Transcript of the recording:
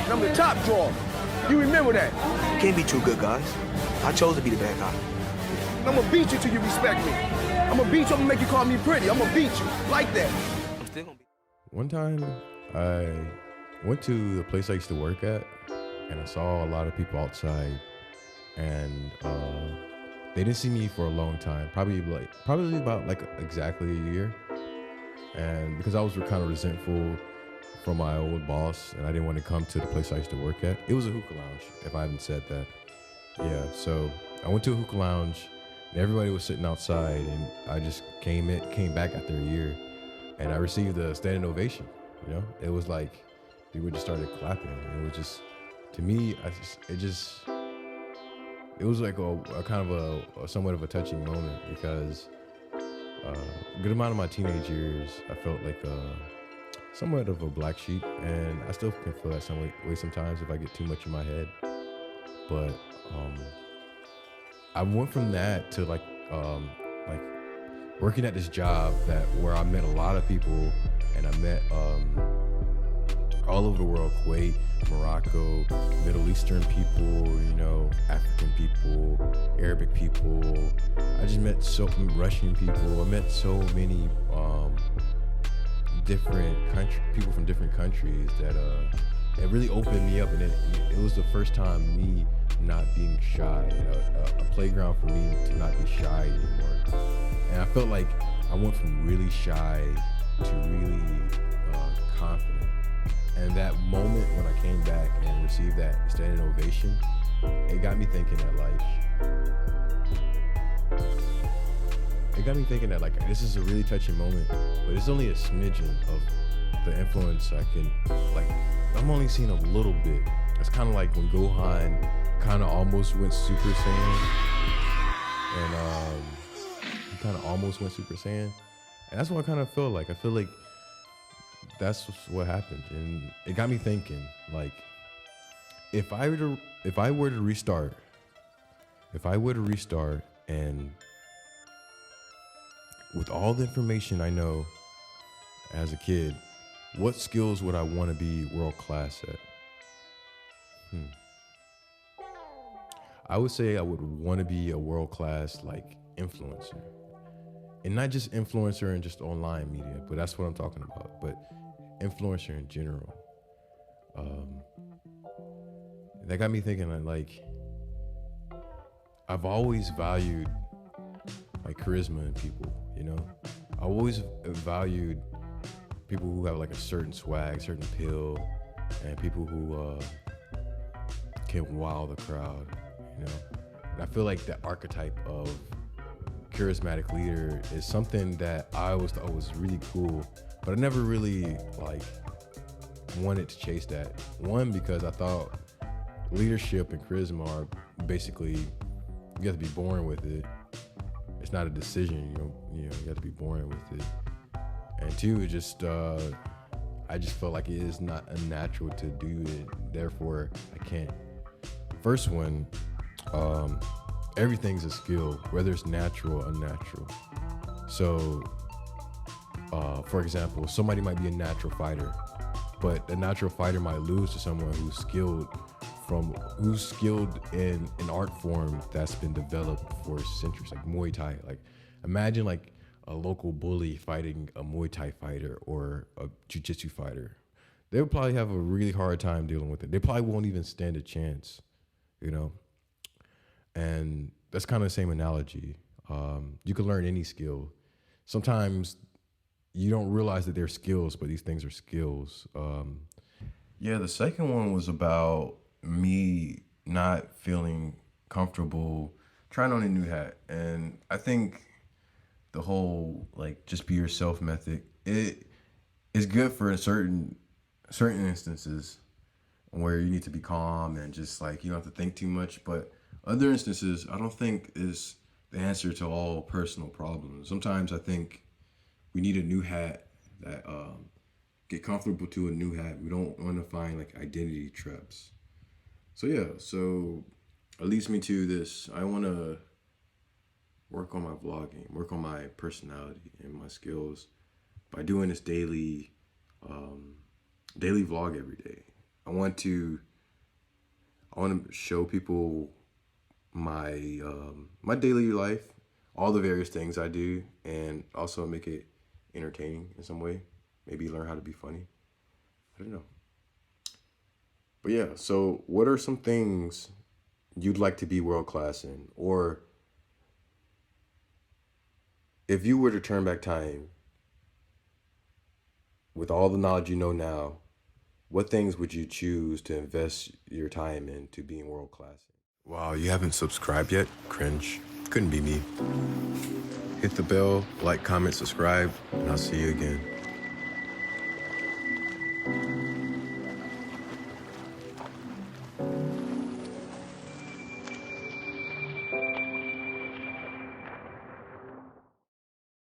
and I'm the top drawer. You remember that. Can't be two good guys. I chose to be the bad guy. I'm gonna beat you till you respect me. I'm gonna beat you, I'm gonna make you call me pretty. I'm gonna beat you, like that. I'm still gonna be. One time, I went to the place I used to work at, and I saw a lot of people outside, and they didn't see me for a long time, probably about like exactly a year. And because I was kind of resentful from my old boss, and I didn't want to come to the place I used to work at. It was a hookah lounge, if I haven't said that. Yeah, so I went to a hookah lounge, and everybody was sitting outside, and I just came back after a year, and I received a standing ovation. You know, it was like people just started clapping. It was just, to me, it was like a kind of a somewhat of a touching moment, because a good amount of my teenage years, I felt like somewhat of a black sheep, and I still can feel that some way sometimes if I get too much in my head. But I went from that to like working at this job where I met a lot of people, and I met all over the world: Kuwait, Morocco, Middle Eastern people, you know, African people, Arabic people. I just met so many Russian people. I met so many people from different countries that it really opened me up, and it was the first time me not being shy, a playground for me to not be shy anymore. And I felt like I went from really shy to really confident. And that moment when I came back and received that standing ovation, it got me thinking that this is a really touching moment, but it's only a smidgen of the influence I can, I'm only seeing a little bit. It's kind of like when Gohan kind of almost went Super Saiyan, and he kind of almost went Super Saiyan, and that's what I kind of feel like. I feel like that's what happened, and it got me thinking, like, if I were to restart, and with all the information I know as a kid, what skills would I want to be world class at? I would say I would want to be a world class influencer, and not just influencer in just online media, but that's what I'm talking about. But influencer in general. That got me thinking I've always valued charisma in people, you know? I always valued people who have a certain swag, certain appeal, and people who can wow the crowd, you know? And I feel like the archetype of charismatic leader is something that I always thought was really cool, but I never really wanted to chase that. One, because I thought leadership and charisma are basically, you have to be born with it. It's not a decision, you have to be born with it. And two, it just I just felt like it is not unnatural to do it, therefore I can't. First one, everything's a skill, whether it's natural or unnatural. So for example, somebody might be a natural fighter, but the natural fighter might lose to someone who's skilled in an art form that's been developed for centuries, like Muay Thai. Imagine a local bully fighting a Muay Thai fighter or a jiu-jitsu fighter. They would probably have a really hard time dealing with it. They probably won't even stand a chance, you know? And that's kind of the same analogy. You can learn any skill. Sometimes you don't realize that they're skills, but these things are skills. The second one was about me not feeling comfortable trying on a new hat. And I think the whole just be yourself method, it is good for certain instances where you need to be calm and just you don't have to think too much. But other instances, I don't think is the answer to all personal problems. Sometimes I think we need a new hat that get comfortable to a new hat. We don't want to find identity traps. So it leads me to this. I want to work on my vlogging, work on my personality and my skills by doing this daily vlog every day. I want to show people my my daily life, all the various things I do, and also make it entertaining in some way. Maybe learn how to be funny. I don't know. But yeah, so what are some things you'd like to be world class in? Or if you were to turn back time with all the knowledge you know now, what things would you choose to invest your time into being world class? Wow, you haven't subscribed yet? Cringe. Couldn't be me. Hit the bell, like, comment, subscribe, and I'll see you again.